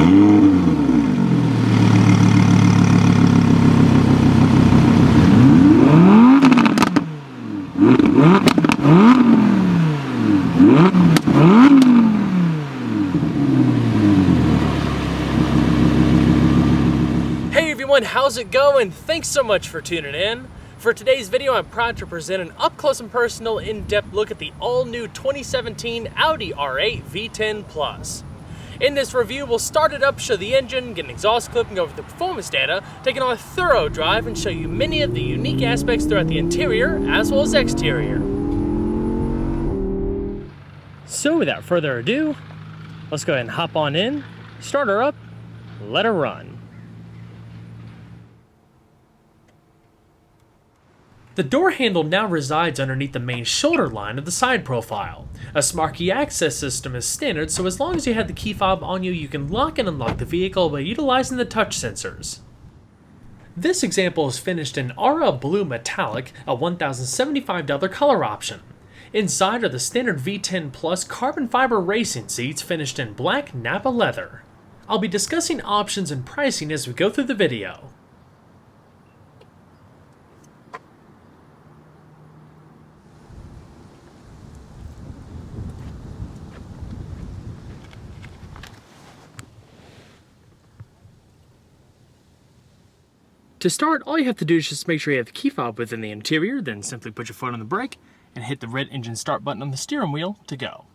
Hey everyone, how's it going? Thanks so much for tuning in. For today's video, I'm proud to present an up-close and personal, in-depth look at the all-new 2017 Audi R8 V10 Plus. In this review, we'll start it up, show the engine, get an exhaust clip, and go over the performance data, take it on a thorough drive, and show you many of the unique aspects throughout the interior as well as exterior. So without further ado, let's go ahead and hop on in, start her up, let her run. The door handle now resides underneath the main shoulder line of the side profile. A smart key access system is standard, so as long as you have the key fob on you, you can lock and unlock the vehicle by utilizing the touch sensors. This example is finished in Aura Blue Metallic, a $1,075 color option. Inside are the standard V10 Plus carbon fiber racing seats finished in black Napa leather. I'll be discussing options and pricing as we go through the video. To start, all you have to do is just make sure you have the key fob within the interior, then simply put your foot on the brake and hit the red engine start button on the steering wheel to go.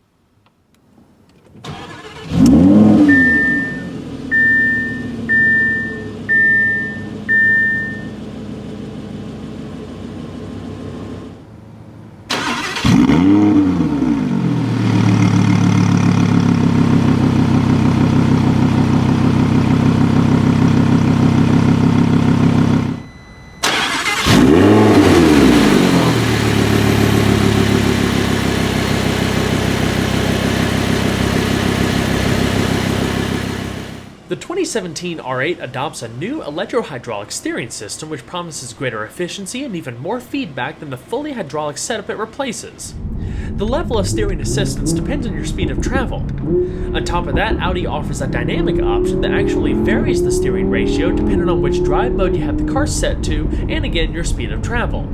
The 2017 R8 adopts a new electro-hydraulic steering system which promises greater efficiency and even more feedback than the fully hydraulic setup it replaces. The level of steering assistance depends on your speed of travel. On top of that, Audi offers a dynamic option that actually varies the steering ratio depending on which drive mode you have the car set to and again your speed of travel.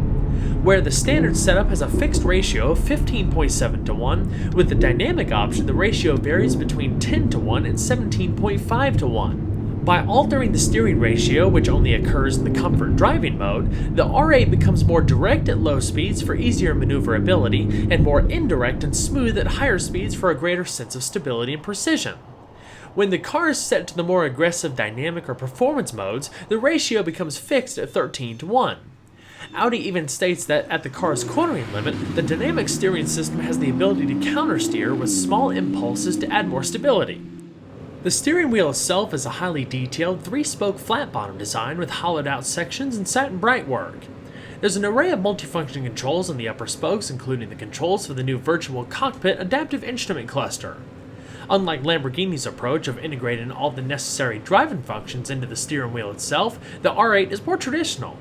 Where the standard setup has a fixed ratio of 15.7 to 1, with the dynamic option the ratio varies between 10 to 1 and 17.5 to 1. By altering the steering ratio, which only occurs in the comfort driving mode, the R8 becomes more direct at low speeds for easier maneuverability, and more indirect and smooth at higher speeds for a greater sense of stability and precision. When the car is set to the more aggressive dynamic or performance modes, the ratio becomes fixed at 13 to 1. Audi even states that at the car's cornering limit, the dynamic steering system has the ability to countersteer with small impulses to add more stability. The steering wheel itself is a highly detailed 3-spoke flat-bottom design with hollowed-out sections and satin bright work. There's an array of multifunction controls on the upper spokes, including the controls for the new virtual cockpit adaptive instrument cluster. Unlike Lamborghini's approach of integrating all the necessary driving functions into the steering wheel itself, the R8 is more traditional.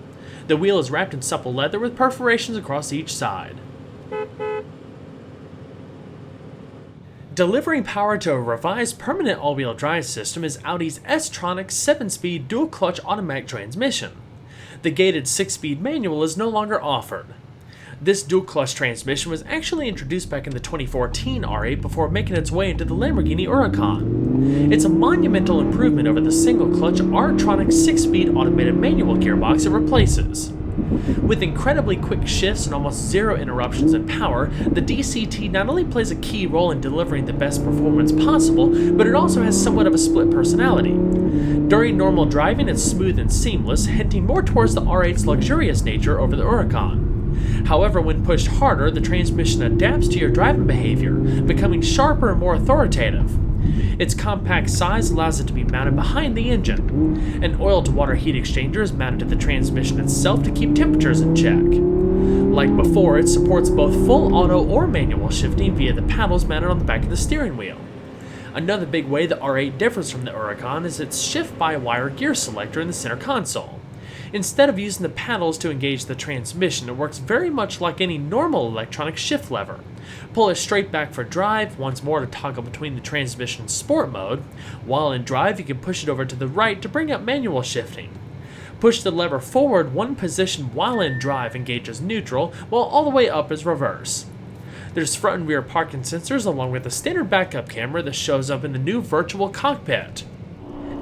The wheel is wrapped in supple leather with perforations across each side. Delivering power to a revised permanent all-wheel drive system is Audi's S-Tronic 7-speed dual-clutch automatic transmission. The gated 6-speed manual is no longer offered. This dual-clutch transmission was actually introduced back in the 2014 R8 before making its way into the Lamborghini Huracan. It's a monumental improvement over the single-clutch R-Tronic 6-speed automated manual gearbox it replaces. With incredibly quick shifts and almost zero interruptions in power, the DCT not only plays a key role in delivering the best performance possible, but it also has somewhat of a split personality. During normal driving, it's smooth and seamless, hinting more towards the R8's luxurious nature over the Huracan. However, when pushed harder, the transmission adapts to your driving behavior, becoming sharper and more authoritative. Its compact size allows it to be mounted behind the engine. An oil-to-water heat exchanger is mounted to the transmission itself to keep temperatures in check. Like before, it supports both full auto or manual shifting via the paddles mounted on the back of the steering wheel. Another big way the R8 differs from the Huracan is its shift-by-wire gear selector in the center console. Instead of using the paddles to engage the transmission, it works very much like any normal electronic shift lever. Pull it straight back for drive, once more to toggle between the transmission and sport mode. While in drive, you can push it over to the right to bring up manual shifting. Push the lever forward one position while in drive engages neutral, while all the way up is reverse. There's front and rear parking sensors along with a standard backup camera that shows up in the new virtual cockpit.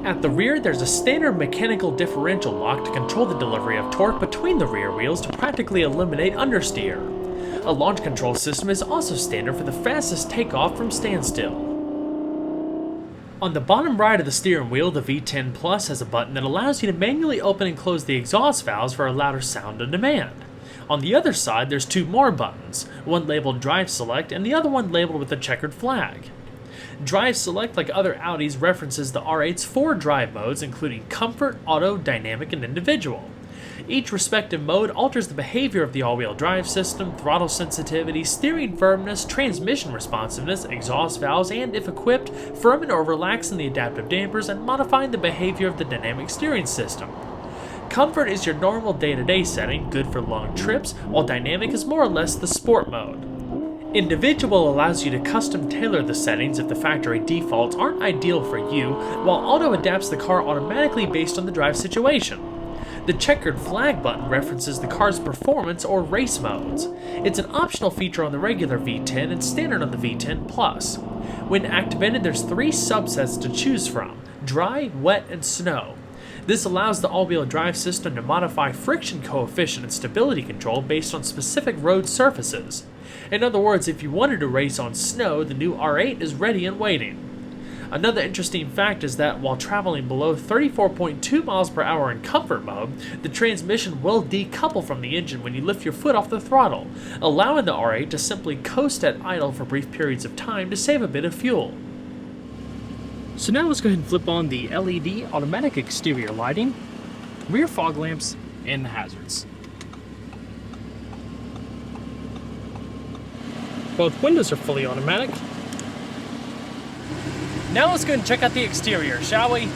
At the rear, there's a standard mechanical differential lock to control the delivery of torque between the rear wheels to practically eliminate understeer. A launch control system is also standard for the fastest takeoff from standstill. On the bottom right of the steering wheel, the V10 Plus has a button that allows you to manually open and close the exhaust valves for a louder sound on demand. On the other side, there's two more buttons, one labeled Drive Select and the other one labeled with a checkered flag. Drive Select, like other Audis, references the R8's 4 drive modes, including Comfort, Auto, Dynamic, and Individual. Each respective mode alters the behavior of the all-wheel drive system, throttle sensitivity, steering firmness, transmission responsiveness, exhaust valves, and, if equipped, firming or relaxing the adaptive dampers and modifying the behavior of the dynamic steering system. Comfort is your normal day-to-day setting, good for long trips, while Dynamic is more or less the sport mode. Individual allows you to custom tailor the settings if the factory defaults aren't ideal for you, while Auto adapts the car automatically based on the drive situation. The checkered flag button references the car's performance or race modes. It's an optional feature on the regular V10 and standard on the V10 Plus. When activated, there's 3 subsets to choose from: dry, wet, and snow. This allows the all-wheel drive system to modify friction coefficient and stability control based on specific road surfaces. In other words, if you wanted to race on snow, the new R8 is ready and waiting. Another interesting fact is that while traveling below 34.2 miles per hour in comfort mode, the transmission will decouple from the engine when you lift your foot off the throttle, allowing the R8 to simply coast at idle for brief periods of time to save a bit of fuel. So now let's go ahead and flip on the LED automatic exterior lighting, rear fog lamps, and the hazards. Both windows are fully automatic. Now let's go and check out the exterior, shall we?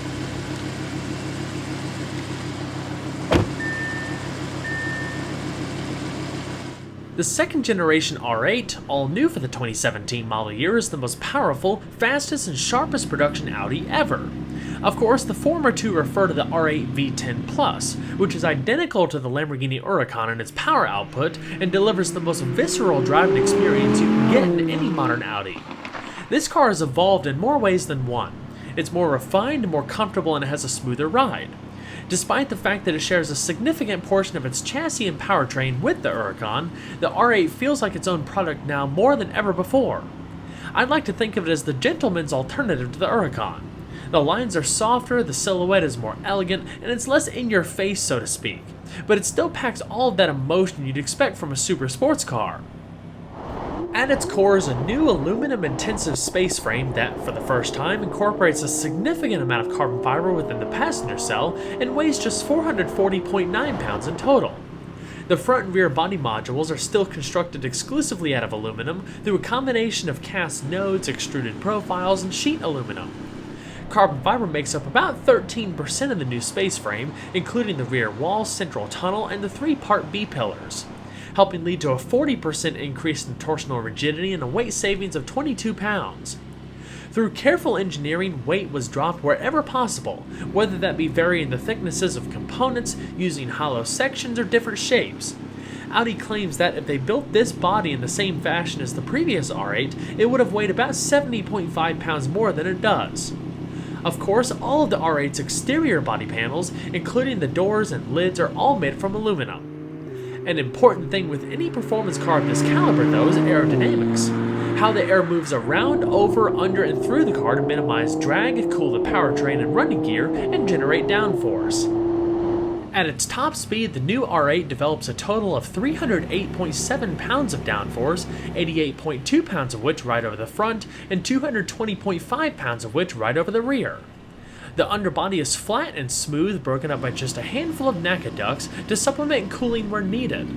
The second generation R8, all new for the 2017 model year, is the most powerful, fastest, and sharpest production Audi ever. Of course, the former two refer to the R8 V10 Plus, which is identical to the Lamborghini Huracan in its power output and delivers the most visceral driving experience you can get in any modern Audi. This car has evolved in more ways than one. It's more refined, more comfortable, and it has a smoother ride. Despite the fact that it shares a significant portion of its chassis and powertrain with the Huracan, the R8 feels like its own product now more than ever before. I'd like to think of it as the gentleman's alternative to the Huracan. The lines are softer, the silhouette is more elegant, and it's less in your face, so to speak. But it still packs all of that emotion you'd expect from a super sports car. At its core is a new aluminum-intensive space frame that, for the first time, incorporates a significant amount of carbon fiber within the passenger cell and weighs just 440.9 pounds in total. The front and rear body modules are still constructed exclusively out of aluminum through a combination of cast nodes, extruded profiles, and sheet aluminum. Carbon fiber makes up about 13% of the new space frame, including the rear wall, central tunnel, and the 3-part B-pillars, helping lead to a 40% increase in torsional rigidity and a weight savings of 22 pounds. Through careful engineering, weight was dropped wherever possible, whether that be varying the thicknesses of components, using hollow sections, or different shapes. Audi claims that if they built this body in the same fashion as the previous R8, it would have weighed about 70.5 pounds more than it does. Of course, all of the R8's exterior body panels, including the doors and lids, are all made from aluminum. An important thing with any performance car of this caliber, though, is aerodynamics. How the air moves around, over, under, and through the car to minimize drag, cool the powertrain and running gear, and generate downforce. At its top speed, the new R8 develops a total of 308.7 pounds of downforce, 88.2 pounds of which ride over the front, and 220.5 pounds of which ride over the rear. The underbody is flat and smooth, broken up by just a handful of NACA ducts to supplement cooling where needed.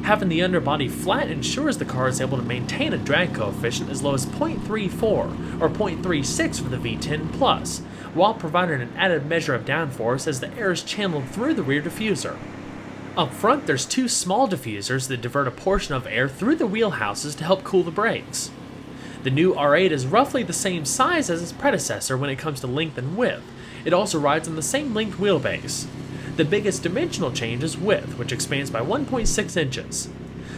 Having the underbody flat ensures the car is able to maintain a drag coefficient as low as 0.34 or 0.36 for the V10 Plus, while providing an added measure of downforce as the air is channeled through the rear diffuser. Up front, there's two small diffusers that divert a portion of air through the wheelhouses to help cool the brakes. The new R8 is roughly the same size as its predecessor when it comes to length and width. It also rides on the same length wheelbase. The biggest dimensional change is width, which expands by 1.6 inches.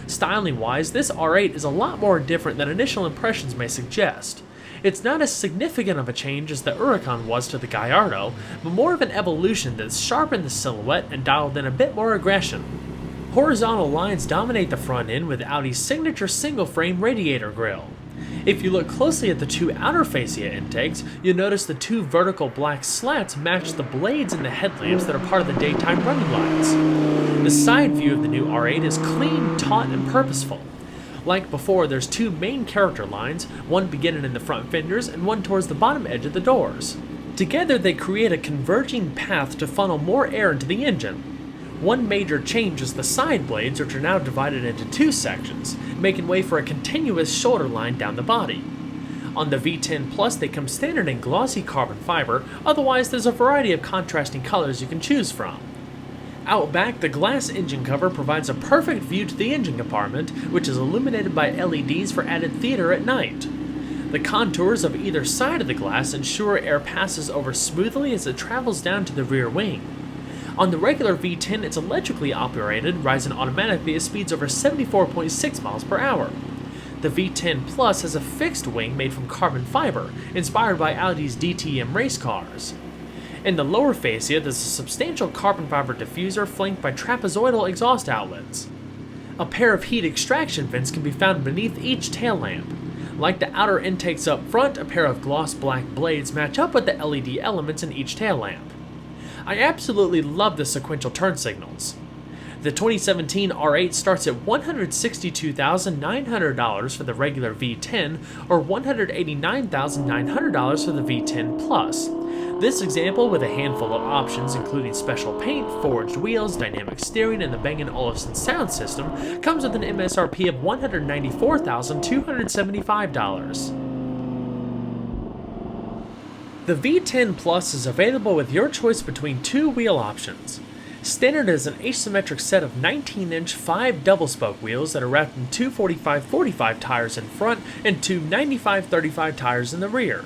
Styling-wise, this R8 is a lot more different than initial impressions may suggest. It's not as significant of a change as the Huracan was to the Gallardo, but more of an evolution that's sharpened the silhouette and dialed in a bit more aggression. Horizontal lines dominate the front end with Audi's signature single-frame radiator grille. If you look closely at the two outer fascia intakes, you'll notice the two vertical black slats match the blades in the headlamps that are part of the daytime running lights. The side view of the new R8 is clean, taut, and purposeful. Like before, there's two main character lines, one beginning in the front fenders and one towards the bottom edge of the doors. Together they create a converging path to funnel more air into the engine. One major change is the side blades, which are now divided into two sections, making way for a continuous shoulder line down the body. On the V10 Plus, they come standard in glossy carbon fiber, otherwise there's a variety of contrasting colors you can choose from. Out back, the glass engine cover provides a perfect view to the engine compartment, which is illuminated by LEDs for added theater at night. The contours of either side of the glass ensure air passes over smoothly as it travels down to the rear wing. On the regular V10, it's electrically operated, rising automatically at speeds over 74.6 miles per hour. The V10 Plus has a fixed wing made from carbon fiber, inspired by Audi's DTM race cars. In the lower fascia, there's a substantial carbon fiber diffuser flanked by trapezoidal exhaust outlets. A pair of heat extraction vents can be found beneath each tail lamp. Like the outer intakes up front, a pair of gloss black blades match up with the LED elements in each tail lamp. I absolutely love the sequential turn signals. The 2017 R8 starts at $162,900 for the regular V10 or $189,900 for the V10 Plus. This example, with a handful of options including special paint, forged wheels, dynamic steering, and the Bang & Olufsen sound system, comes with an MSRP of $194,275. The V10 Plus is available with your choice between two wheel options. Standard is an asymmetric set of 19-inch 5 double-spoke wheels that are wrapped in two 45/45 tires in front and two 95/35 tires in the rear.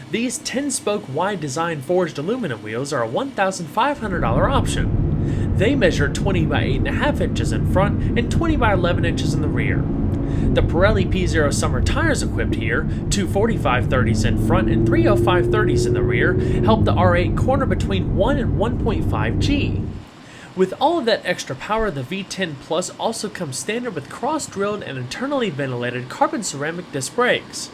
These 10-spoke wide design forged aluminum wheels are a $1,500 option. They measure 20 by 8.5 inches in front and 20 by 11 inches in the rear. The Pirelli P0 summer tires equipped here, two 45/30s in front and three 05/30s in the rear, help the R8 corner between 1 and 1.5 G. With all of that extra power, the V10 Plus also comes standard with cross-drilled and internally ventilated carbon ceramic disc brakes.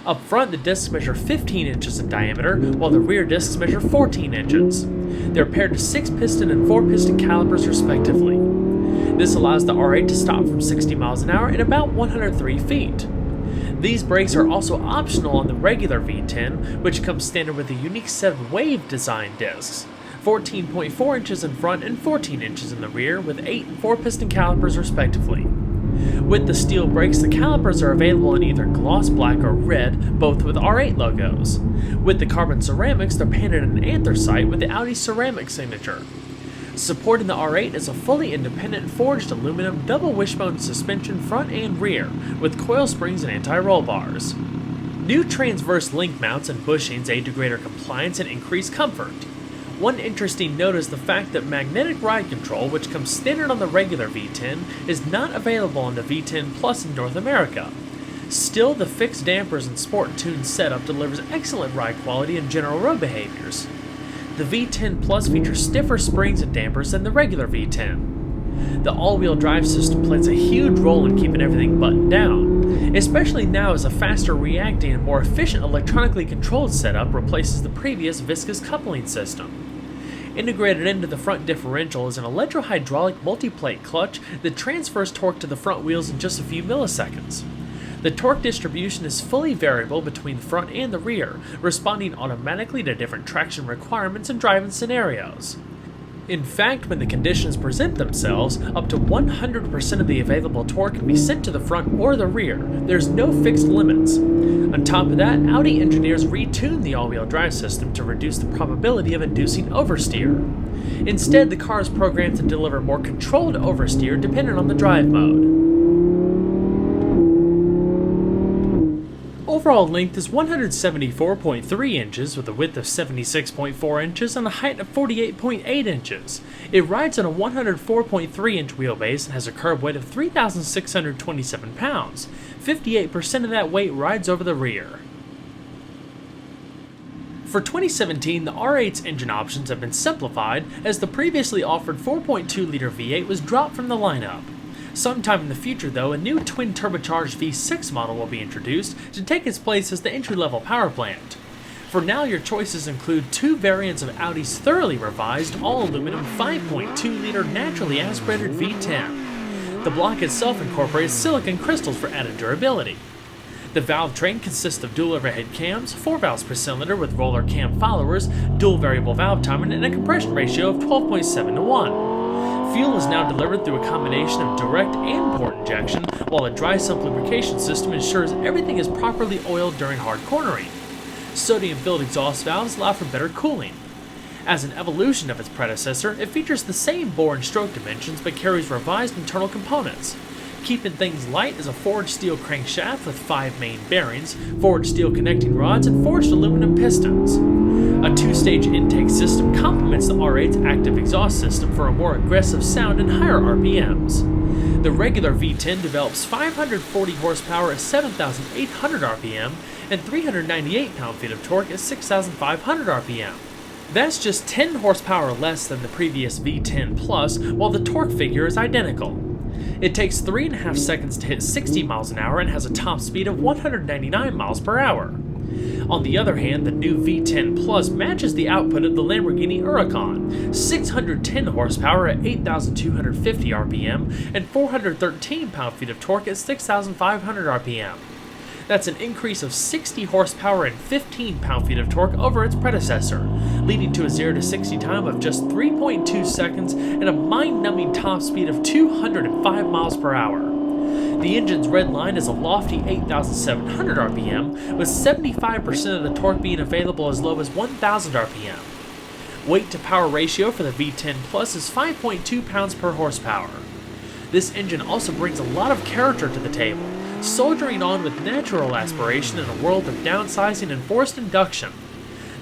Up front, the discs measure 15 inches in diameter, while the rear discs measure 14 inches. They're paired to 6-piston and 4-piston calipers respectively. This allows the R8 to stop from 60 miles an hour in about 103 feet. These brakes are also optional on the regular V10, which comes standard with a unique set of wave design discs. 14.4 inches in front and 14 inches in the rear, with 8 and 4-piston calipers respectively. With the steel brakes, the calipers are available in either gloss black or red, both with R8 logos. With the carbon ceramics, they're painted in anthracite with the Audi ceramic signature. Supporting the R8 is a fully independent forged aluminum double wishbone suspension front and rear, with coil springs and anti-roll bars. New transverse link mounts and bushings aid to greater compliance and increased comfort. One interesting note is the fact that magnetic ride control, which comes standard on the regular V10, is not available on the V10 Plus in North America. Still, the fixed dampers and sport tuned setup delivers excellent ride quality and general road behaviors. The V10 Plus features stiffer springs and dampers than the regular V10. The all-wheel drive system plays a huge role in keeping everything buttoned down, especially now as a faster reacting and more efficient electronically controlled setup replaces the previous viscous coupling system. Integrated into the front differential is an electro-hydraulic multi-plate clutch that transfers torque to the front wheels in just a few milliseconds. The torque distribution is fully variable between the front and the rear, responding automatically to different traction requirements and driving scenarios. In fact, when the conditions present themselves, up to 100% of the available torque can be sent to the front or the rear. There's no fixed limits. On top of that, Audi engineers retuned the all-wheel drive system to reduce the probability of inducing oversteer. Instead, the car is programmed to deliver more controlled oversteer dependent on the drive mode. Overall length is 174.3 inches with a width of 76.4 inches and a height of 48.8 inches. It rides on a 104.3 inch wheelbase and has a curb weight of 3,627 pounds. 58% of that weight rides over the rear. For 2017, the R8's engine options have been simplified as the previously offered 4.2-liter V8 was dropped from the lineup. Sometime in the future, though, a new twin-turbocharged V6 model will be introduced to take its place as the entry-level power plant. For now, your choices include two variants of Audi's thoroughly revised, all-aluminum 5.2-liter naturally aspirated V10. The block itself incorporates silicon crystals for added durability. The valve train consists of dual overhead cams, 4 valves per cylinder with roller cam followers, dual variable valve timing, and a compression ratio of 12.7 to 1. Fuel is now delivered through a combination of direct and port injection, while a dry sump lubrication system ensures everything is properly oiled during hard cornering. Sodium-filled exhaust valves allow for better cooling. As an evolution of its predecessor, it features the same bore and stroke dimensions but carries revised internal components. Keeping things light is a forged steel crankshaft with 5 main bearings, forged steel connecting rods, and forged aluminum pistons. A 2-stage intake system complements the R8's active exhaust system for a more aggressive sound and higher RPMs. The regular V10 develops 540 horsepower at 7,800 RPM and 398 pound-feet of torque at 6,500 RPM. That's just 10 horsepower less than the previous V10 Plus, while the torque figure is identical. It takes 3.5 seconds to hit 60 miles an hour and has a top speed of 199 miles per hour. On the other hand, the new V10 Plus matches the output of the Lamborghini Huracan, 610 horsepower at 8,250 RPM and 413 pound-feet of torque at 6,500 RPM. That's an increase of 60 horsepower and 15 pound-feet of torque over its predecessor, leading to a 0 to 60 time of just 3.2 seconds and a mind-numbing top speed of 205 miles per hour. The engine's red line is a lofty 8,700 RPM, with 75% of the torque being available as low as 1,000 RPM. Weight to power ratio for the V10 Plus is 5.2 pounds per horsepower. This engine also brings a lot of character to the table, soldiering on with natural aspiration in a world of downsizing and forced induction.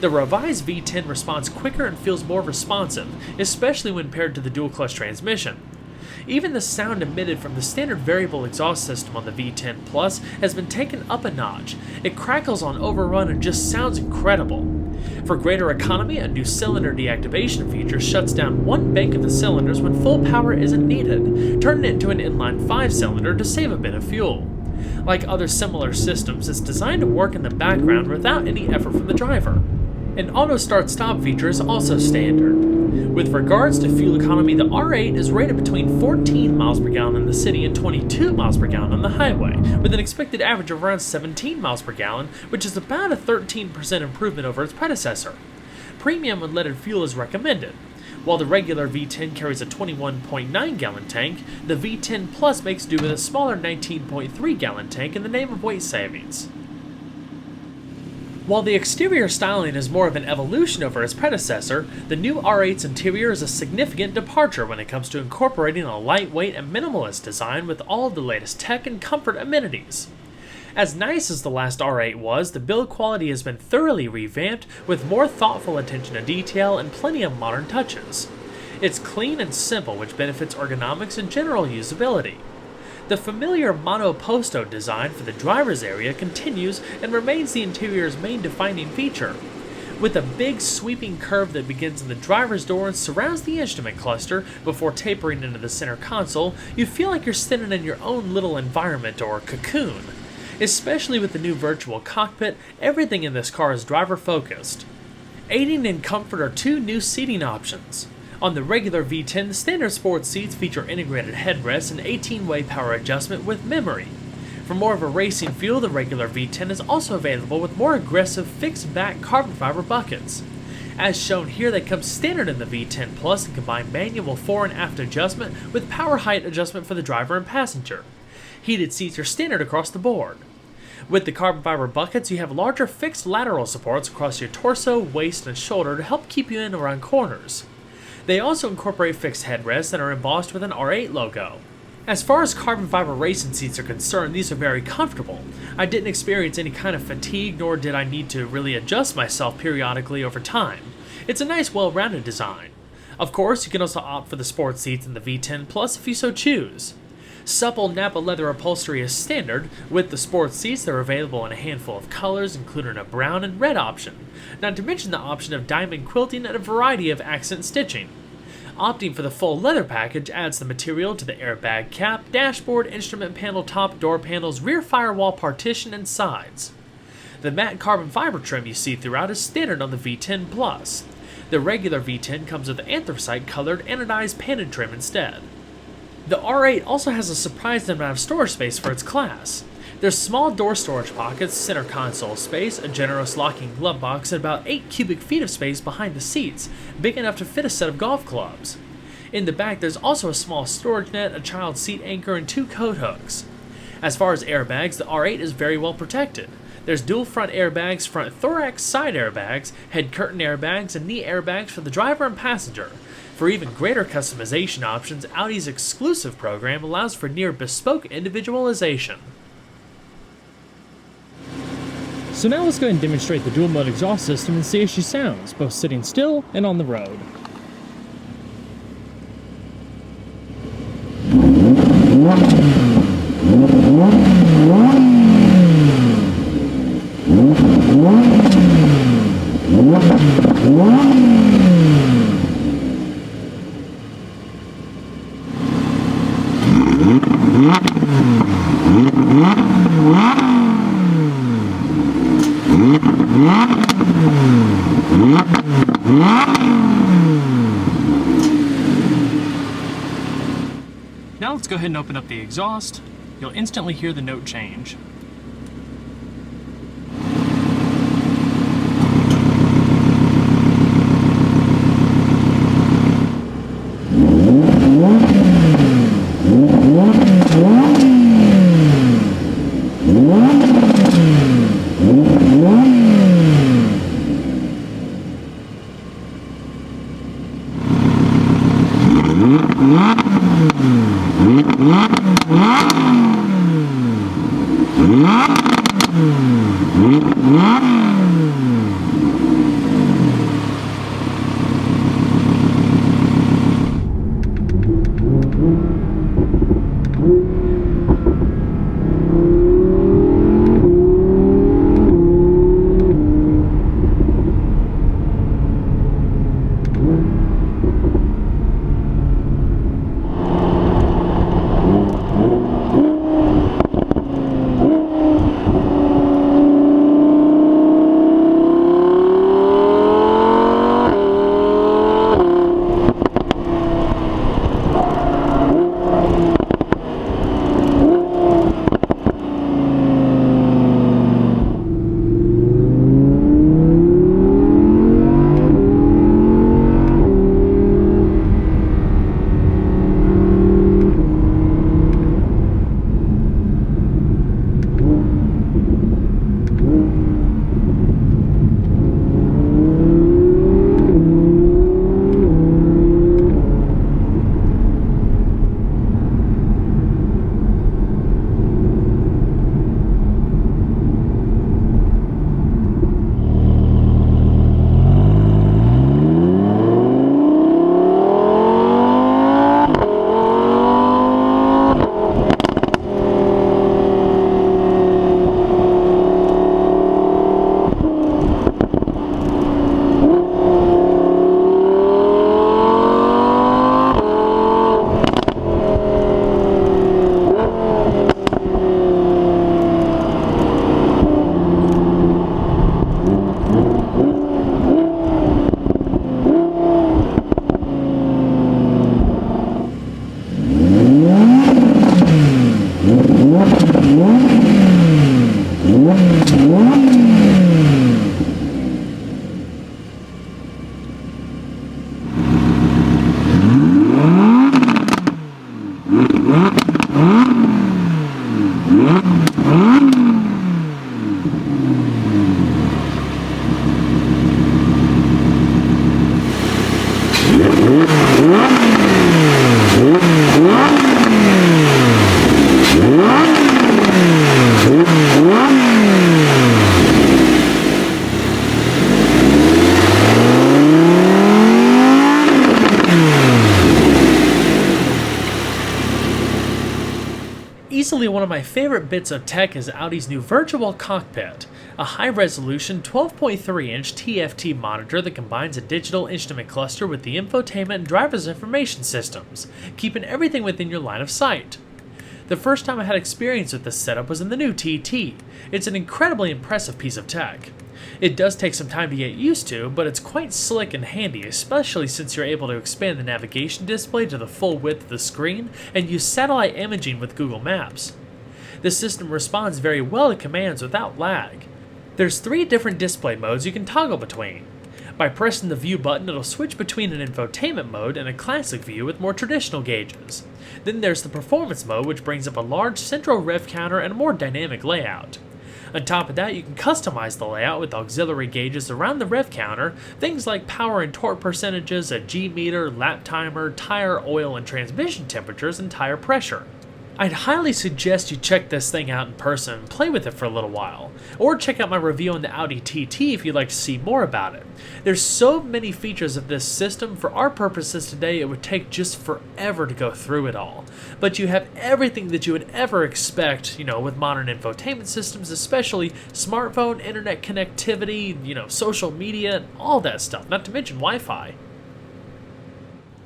The revised V10 responds quicker and feels more responsive, especially when paired to the dual-clutch transmission. Even the sound emitted from the standard variable exhaust system on the V10 Plus has been taken up a notch. It crackles on overrun and just sounds incredible. For greater economy, a new cylinder deactivation feature shuts down one bank of the cylinders when full power isn't needed, turning it into an inline 5-cylinder to save a bit of fuel. Like other similar systems, it's designed to work in the background without any effort from the driver. An auto start-stop feature is also standard. With regards to fuel economy, the R8 is rated between 14 miles per gallon in the city and 22 miles per gallon on the highway, with an expected average of around 17 miles per gallon, which is about a 13% improvement over its predecessor. Premium unleaded fuel is recommended. While the regular V10 carries a 21.9 gallon tank, the V10 Plus makes do with a smaller 19.3 gallon tank in the name of weight savings. While the exterior styling is more of an evolution over its predecessor, the new R8's interior is a significant departure when it comes to incorporating a lightweight and minimalist design with all of the latest tech and comfort amenities. As nice as the last R8 was, the build quality has been thoroughly revamped with more thoughtful attention to detail and plenty of modern touches. It's clean and simple, which benefits ergonomics and general usability. The familiar monoposto design for the driver's area continues and remains the interior's main defining feature. With a big sweeping curve that begins in the driver's door and surrounds the instrument cluster before tapering into the center console, you feel like you're sitting in your own little environment or cocoon. Especially with the new virtual cockpit, everything in this car is driver-focused. Aiding in comfort are two new seating options. On the regular V10, the standard sports seats feature integrated headrests and 18-way power adjustment with memory. For more of a racing feel, the regular V10 is also available with more aggressive fixed-back carbon fiber buckets. As shown here, they come standard in the V10 Plus and combine manual fore and aft adjustment with power height adjustment for the driver and passenger. Heated seats are standard across the board. With the carbon fiber buckets, you have larger fixed lateral supports across your torso, waist, and shoulder to help keep you in around corners. They also incorporate fixed headrests that are embossed with an R8 logo. As far as carbon fiber racing seats are concerned, these are very comfortable. I didn't experience any kind of fatigue, nor did I need to really adjust myself periodically over time. It's a nice, well-rounded design. Of course, you can also opt for the sports seats in the V10 Plus if you so choose. Supple Napa leather upholstery is standard. With the sports seats, they're available in a handful of colors, including a brown and red option, not to mention the option of diamond quilting and a variety of accent stitching. Opting for the full leather package adds the material to the airbag cap, dashboard, instrument panel, top, door panels, rear firewall partition, and sides. The matte carbon fiber trim you see throughout is standard on the V10 Plus. The regular V10 comes with anthracite colored anodized painted trim instead. The R8 also has a surprising amount of storage space for its class. There's small door storage pockets, center console space, a generous locking glove box, and about 8 cubic feet of space behind the seats, big enough to fit a set of golf clubs. In the back, there's also a small storage net, a child seat anchor, and 2 coat hooks. As far as airbags, the R8 is very well protected. There's dual front airbags, front thorax side airbags, head curtain airbags, and knee airbags for the driver and passenger. For even greater customization options, Audi's exclusive program allows for near bespoke individualization. So now let's go ahead and demonstrate the dual mode exhaust system and see how she sounds, both sitting still and on the road. Now let's go ahead and open up the exhaust. You'll instantly hear the note change. Easily one of my favorite bits of tech is Audi's new Virtual Cockpit, a high-resolution 12.3-inch TFT monitor that combines a digital instrument cluster with the infotainment and driver's information systems, keeping everything within your line of sight. The first time I had experience with this setup was in the new TT. It's an incredibly impressive piece of tech. It does take some time to get used to, but it's quite slick and handy, especially since you're able to expand the navigation display to the full width of the screen and use satellite imaging with Google Maps. The system responds very well to commands without lag. There's 3 different display modes you can toggle between. By pressing the view button, it'll switch between an infotainment mode and a classic view with more traditional gauges. Then there's the performance mode, which brings up a large central rev counter and a more dynamic layout. On top of that, you can customize the layout with auxiliary gauges around the rev counter, things like power and torque percentages, a G meter, lap timer, tire oil and transmission temperatures, and tire pressure. I'd highly suggest you check this thing out in person and play with it for a little while, or check out my review on the Audi TT if you'd like to see more about it. There's so many features of this system, for our purposes today it would take just forever to go through it all. But you have everything that you would ever expect, with modern infotainment systems, especially smartphone, internet connectivity, social media, and all that stuff, not to mention Wi-Fi.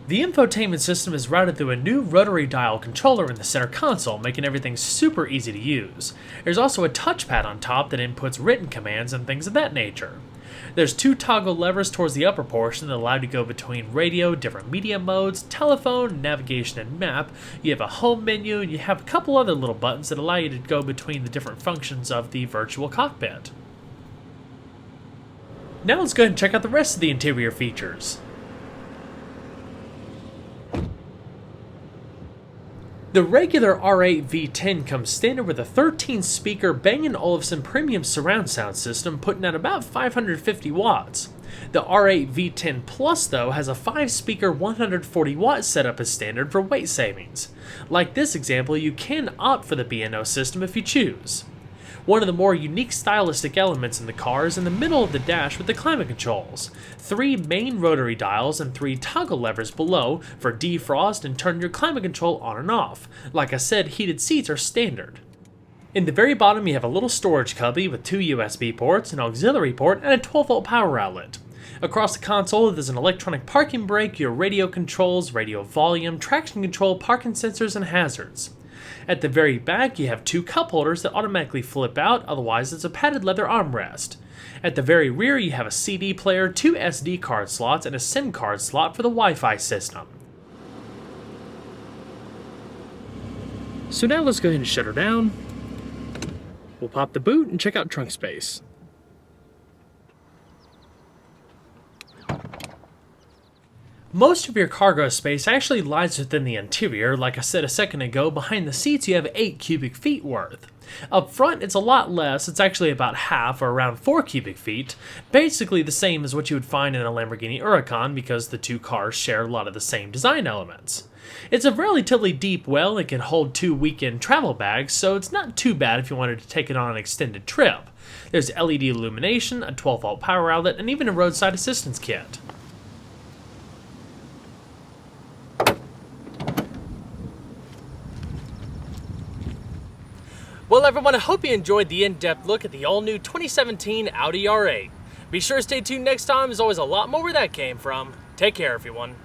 The infotainment system is routed through a new rotary dial controller in the center console, making everything super easy to use. There's also a touchpad on top that inputs written commands and things of that nature. There's 2 toggle levers towards the upper portion that allow you to go between radio, different media modes, telephone, navigation, and map. You have a home menu, and you have a couple other little buttons that allow you to go between the different functions of the virtual cockpit. Now let's go ahead and check out the rest of the interior features. The regular R8 V10 comes standard with a 13-speaker Bang & Olufsen premium surround sound system, putting out about 550 watts. The R8 V10 Plus, though, has a 5-speaker 140-watt setup as standard for weight savings. Like this example, you can opt for the B&O system if you choose. One of the more unique stylistic elements in the car is in the middle of the dash with the climate controls. 3 main rotary dials and 3 toggle levers below for defrost and turn your climate control on and off. Like I said, heated seats are standard. In the very bottom you have a little storage cubby with 2 USB ports, an auxiliary port, and a 12-volt power outlet. Across the console there's an electronic parking brake, your radio controls, radio volume, traction control, parking sensors, and hazards. At the very back, you have 2 cup holders that automatically flip out, otherwise it's a padded leather armrest. At the very rear, you have a CD player, 2 SD card slots, and a SIM card slot for the Wi-Fi system. So now let's go ahead and shut her down. We'll pop the boot and check out trunk space. Most of your cargo space actually lies within the interior. Like I said a second ago, behind the seats you have 8 cubic feet worth. Up front it's a lot less, it's actually about half, or around 4 cubic feet, basically the same as what you would find in a Lamborghini Huracan because the 2 cars share a lot of the same design elements. It's a relatively deep well, it can hold 2 weekend travel bags, so it's not too bad if you wanted to take it on an extended trip. There's LED illumination, a 12-volt power outlet, and even a roadside assistance kit. Well everyone, I hope you enjoyed the in-depth look at the all-new 2017 Audi R8. Be sure to stay tuned next time, there's always a lot more where that came from. Take care everyone.